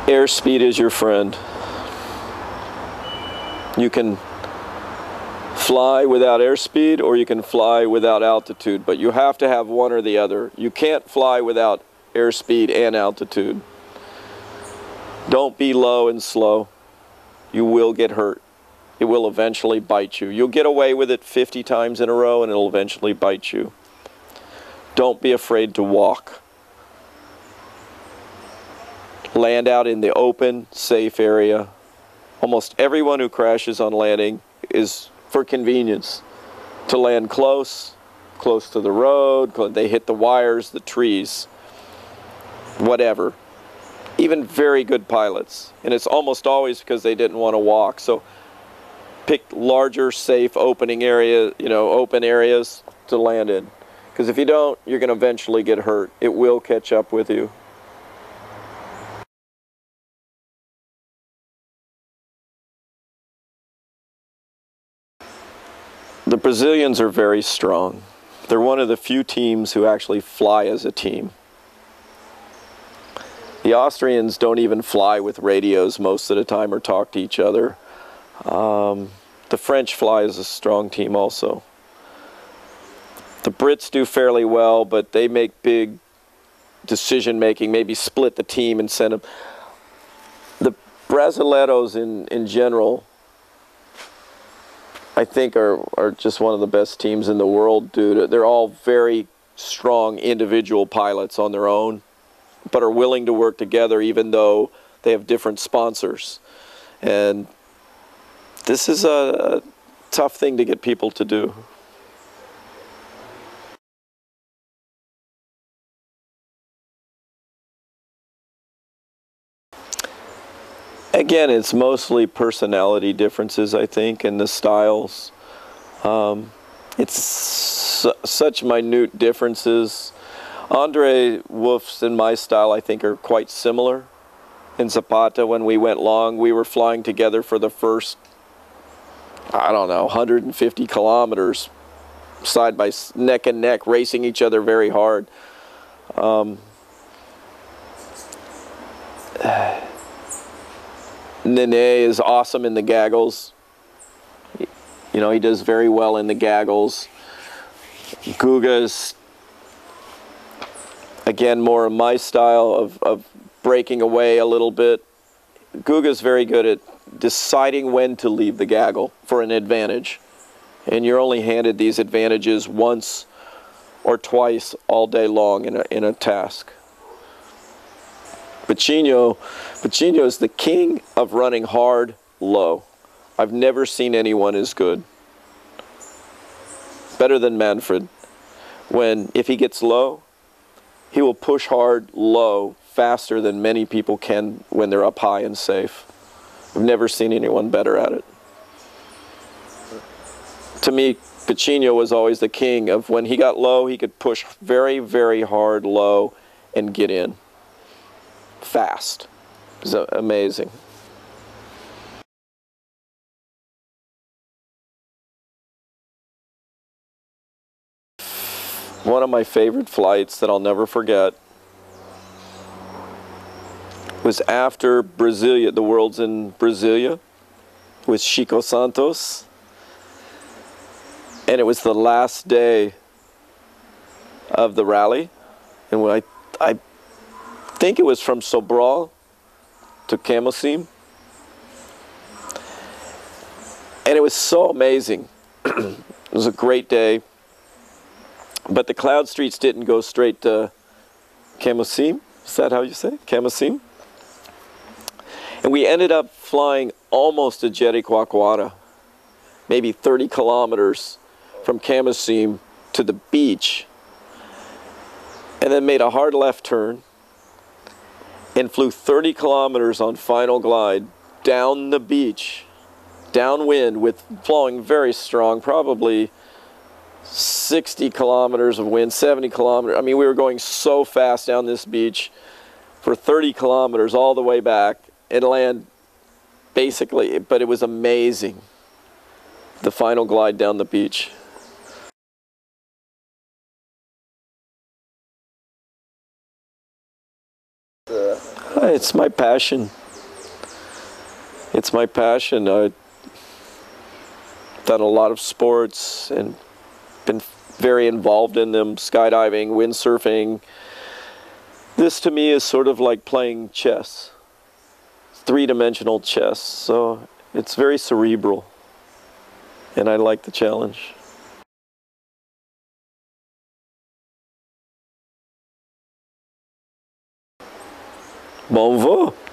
Airspeed is your friend. You can fly without airspeed, or you can fly without altitude, but you have to have one or the other. You can't fly without airspeed and altitude. Don't be low and slow. You will get hurt. It will eventually bite you. You'll get away with it 50 times in a row and it'll eventually bite you. Don't be afraid to walk. Land out in the open, safe area. Almost everyone who crashes on landing is for convenience. To land close to the road, they hit the wires, the trees, whatever. Even very good pilots. And it's almost always because they didn't want to walk. So pick larger, safe, open areas to land in. Because if you don't, you're going to eventually get hurt. It will catch up with you. The Brazilians are very strong. They're one of the few teams who actually fly as a team. The Austrians don't even fly with radios most of the time or talk to each other. The French fly as a strong team also. The Brits do fairly well, but they make big decision-making, maybe split the team and send them. The Brasileiros in general, I think are just one of the best teams in the world, dude. They're all very strong individual pilots on their own, but are willing to work together even though they have different sponsors. And this is a tough thing to get people to do. Again, it's mostly personality differences, I think, and the styles. It's such minute differences. Andre Wolf's and my style, I think, are quite similar. In Zapata, when we went long, we were flying together for the first, I don't know, 150 kilometers, side by neck and neck, racing each other very hard. Nene is awesome in the gaggles. You know, he does very well in the gaggles. Guga's, again, more of my style of breaking away a little bit. Guga's very good at deciding when to leave the gaggle for an advantage. And you're only handed these advantages once or twice all day long in a task. Pacino is the king of running hard, low. I've never seen anyone as good. Better than Manfred. If he gets low, he will push hard, low, faster than many people can when they're up high and safe. I've never seen anyone better at it. To me, Pacino was always the king of when he got low, he could push very, very hard, low, and get in. Fast. It was amazing. One of my favorite flights that I'll never forget was after Brasilia, the Worlds in Brasilia, with Chico Santos. And it was the last day of the rally. And when I think it was from Sobral to Camocim. And it was so amazing. It was a great day. But the cloud streets didn't go straight to Camocim. Is that how you say it? Camocim? And we ended up flying almost to Jericoacoara, maybe 30 kilometers from Camocim to the beach, and then made a hard left turn and flew 30 kilometers on final glide down the beach, downwind, with flowing very strong, probably 60 kilometers of wind, 70 kilometers. I mean, we were going so fast down this beach for 30 kilometers all the way back and land basically, but it was amazing, the final glide down the beach. It's my passion. It's my passion. I've done a lot of sports and been very involved in them, skydiving, windsurfing. This to me is sort of like playing chess, three-dimensional chess. So it's very cerebral, and I like the challenge. Bon va.